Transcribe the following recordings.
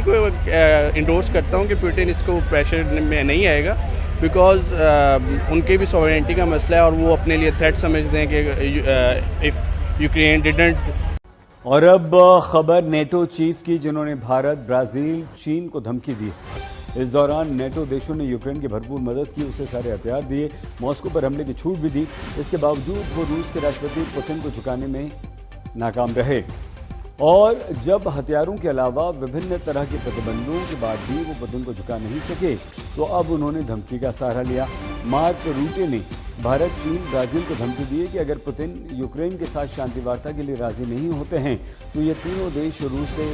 को इंडोर्स करता हूँ कि पुतिन इसको प्रेशर में नहीं आएगा, बिकॉज उनके भी सॉवरेनिटी का मसला है और वो अपने लिए थ्रेट समझते हैं कि इफ़ यूक्रेन डिडंट। और अब खबर नेटो चीफ की, जिन्होंने भारत, ब्राज़ील, चीन को धमकी दी। इस दौरान नेटो देशों ने यूक्रेन की भरपूर मदद की, उसे सारे हथियार दिए, मॉस्को पर हमले की छूट भी दी। इसके बावजूद वो रूस के राष्ट्रपति पुतिन को झुकाने में नाकाम रहे और जब हथियारों के अलावा विभिन्न तरह के प्रतिबंधों के बाद भी वो पुतिन को झुका नहीं सके, तो अब उन्होंने धमकी का सहारा लिया। मार्क रूटे ने भारत, चीन, ब्राज़ील को धमकी दी कि अगर पुतिन यूक्रेन के साथ शांति वार्ता के लिए राजी नहीं होते हैं तो ये तीनों देश रूस से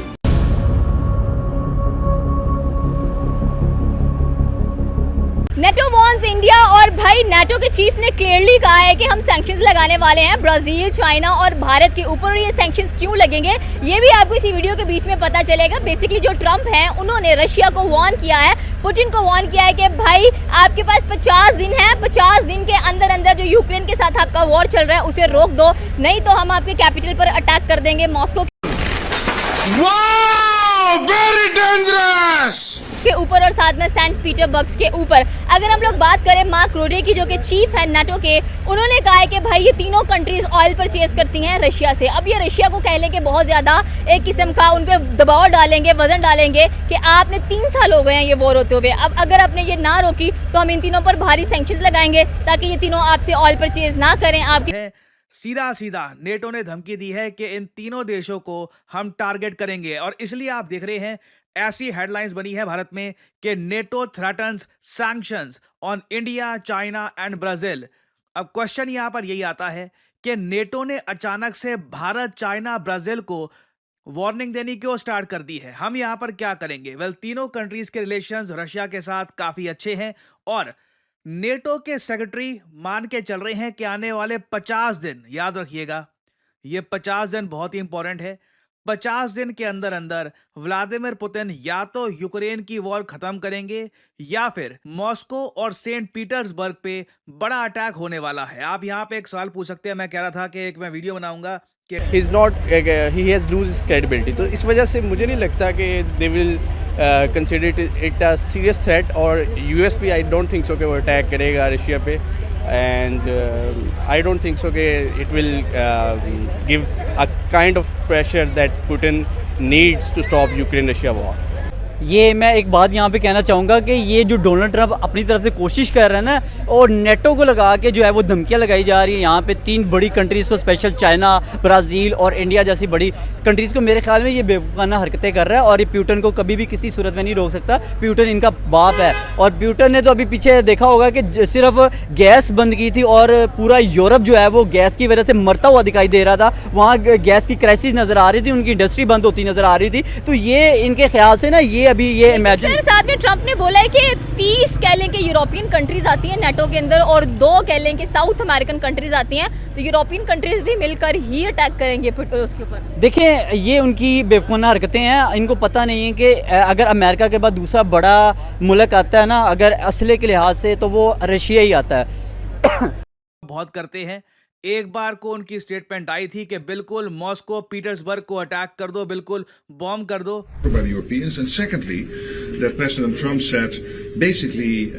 नेटो वॉन्स इंडिया। और भाई नेटो के चीफ ने क्लियरली कहा है कि हम सैंक्शंस लगाने वाले हैं ब्राजील, चाइना और भारत के ऊपर। और ये सैंक्शंस क्यों लगेंगे ये भी आपको इसी वीडियो के बीच में पता चलेगा। बेसिकली जो ट्रम्प हैं उन्होंने रशिया को वार्न किया है, पुतिन को वार्न किया है कि भाई आपके पास 50 दिन है, 50 दिन के अंदर अंदर जो यूक्रेन के साथ आपका वॉर चल रहा है उसे रोक दो, नहीं तो हम आपके कैपिटल पर अटैक कर देंगे, मॉस्को वेरी डेंजरस के ऊपर और साथ में सेंट पीटरबर्ग के ऊपर। अगर हम लोग बात करें मार्क रूटे की, जो कि चीफ है नेटो के, उन्होंने कहा है कि भाई ये तीनों कंट्रीज ऑयल परचेज करती हैं रशिया से। अब ये रशिया को कह लेंगे बहुत ज़्यादा एक किस्म का उन पर दबाव डालेंगे, वजन डालेंगे कि आपने 3 साल हो गए हैं ये वॉर होते हुए, अब अगर आपने ये ना रोकी तो हम इन तीनों पर भारी सैंक्शंस लगाएंगे ताकि ये तीनों आपसे ऑयल परचेज ना करें। आपकी सीधा सीधा नेटो ने धमकी दी है कि इन तीनों देशों को हम टारगेट करेंगे। और इसलिए आप देख रहे हैं ऐसी हेडलाइंस बनी है भारत में कि NATO threatens sanctions on India, China and Brazil. अब क्वेश्चन यहां पर यही आता है कि नेटो ने अचानक से भारत, चाइना, ब्राजील को वार्निंग देनी क्यों स्टार्ट कर दी है। हम यहां पर क्या करेंगे? वेल, तीनों कंट्रीज के रिलेशंस रशिया के साथ काफी अच्छे हैं और नेटो के सेक्रेटरी मान के चल रहे हैं कि आने वाले 50 दिन, याद रखिएगा ये 50 दिन बहुत ही इंपॉर्टेंट है, 50 दिन के अंदर अंदर व्लादिमीर पुतिन या तो यूक्रेन की वॉर खत्म करेंगे या फिर मॉस्को और सेंट पीटर्सबर्ग पे बड़ा अटैक होने वाला है। आप यहाँ पे एक सवाल पूछ सकते हैं, मैं कह रहा था कि एक मैं वीडियो बनाऊंगा कि he has lose his credibility, तो इस वजह से मुझे नहीं लगता कि they will consider it a serious threat. और यूएस भी आई डोंट थिंक सो कि वो अटैक करेगा रशिया पे, and I don't think so that it will give a kind of pressure that Putin needs to stop Ukraine-Russia war. ये मैं एक बात यहाँ पे कहना चाहूँगा कि ये जो डोनाल्ड ट्रंप अपनी तरफ से कोशिश कर रहे हैं ना, और नेटो को लगा के जो है वो धमकियाँ लगाई जा रही हैं यहाँ पे 3 बड़ी कंट्रीज़ को, स्पेशल चाइना, ब्राज़ील और इंडिया जैसी बड़ी कंट्रीज़ को, मेरे ख्याल में ये बेवकूफ़ाना हरकतें कर रहा है और ये पुतिन को कभी भी किसी सूरत में नहीं रोक सकता। पुतिन इनका बाप है और पुतिन ने तो अभी पीछे देखा होगा कि सिर्फ गैस बंद की थी और पूरा यूरोप जो है वो गैस की वजह से मरता हुआ दिखाई दे रहा था। वहाँ गैस की क्राइसिस नज़र आ रही थी, उनकी इंडस्ट्री बंद होती नज़र आ रही थी। तो ये इनके ख्याल से ना ये अभी ये इमेजिन साथ में ट्रम्प ने बोला है कि 30 कह लें कि यूरोपियन कंट्रीज आती हैं नेटो के अंदर और 2 कह लें कि साउथ अमेरिकन कंट्रीज आती हैं, तो यूरोपियन कंट्रीज भी मिलकर ही अटैक करेंगे उसके ऊपर। देखिए ये उनकी बेवकूफ़ाना हरकतें हैं। इनको पता नहीं है कि अगर अमेरिका के बाद दूसरा बड़ा मुल्क आता है ना अगर असले के लिहाज से, तो वो रशिया ही आता है। बहुत करते हैं। एक बार को उनकी स्टेटमेंट आई थी कि बिल्कुल मॉस्को, पीटर्सबर्ग को अटैक कर दो, बिल्कुल बॉम्ब कर दो। by the Europeans, and secondly, that President Trump said, basically,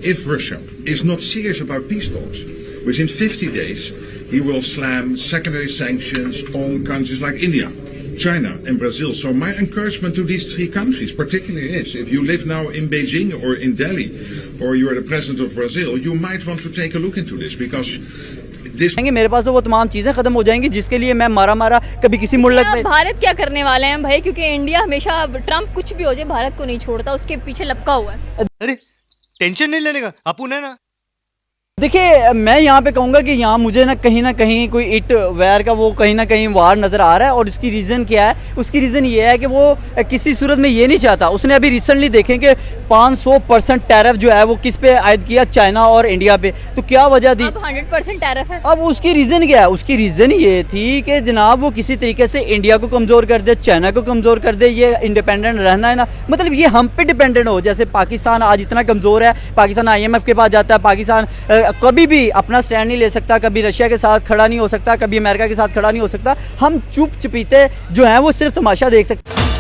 if Russia is not serious about peace talks, within 50 days, he will slam secondary sanctions on countries like India, China and Brazil. So my encouragement to these 3 countries particularly is, if you live now in Beijing or in Delhi, or you are the president of Brazil, you might want to take a look into this, because मेरे पास तो वो तमाम चीज़ें खत्म हो जाएंगी जिसके लिए मैं मारा कभी किसी मुल्क में। भारत क्या करने वाले हैं भाई, क्योंकि इंडिया हमेशा, ट्रम्प कुछ भी हो जाए भारत को नहीं छोड़ता, उसके पीछे लपका हुआ है। अरे टेंशन नहीं लेने का, अपुन है ना। देखिए मैं यहाँ पे कहूँगा कि यहाँ मुझे ना कहीं कोई इट वैर का वो कहीं ना कहीं वार नज़र आ रहा है। और उसकी रीज़न क्या है? उसकी रीज़न ये है कि वो किसी सूरत में ये नहीं चाहता। उसने अभी रिसेंटली देखें कि 500% टैरिफ जो है वो किस पे आयद किया, चाइना और इंडिया पे। तो क्या वजह थी? 100% टैरिफ है। अब उसकी रीज़न क्या है? उसकी रीज़न ये थी कि जनाब वो किसी तरीके से इंडिया को कमज़ोर कर दे, चाइना को कमज़ोर कर दे, ये इंडिपेंडेंट रहना है ना, मतलब ये हम पे डिपेंडेंट हो। जैसे पाकिस्तान आज इतना कमज़ोर है, पाकिस्तान IMF के पास जाता है, पाकिस्तान कभी भी अपना स्टैंड नहीं ले सकता, कभी रशिया के साथ खड़ा नहीं हो सकता, कभी अमेरिका के साथ खड़ा नहीं हो सकता। हम चुप चपीते जो है वो सिर्फ तमाशा देख सकते हैं।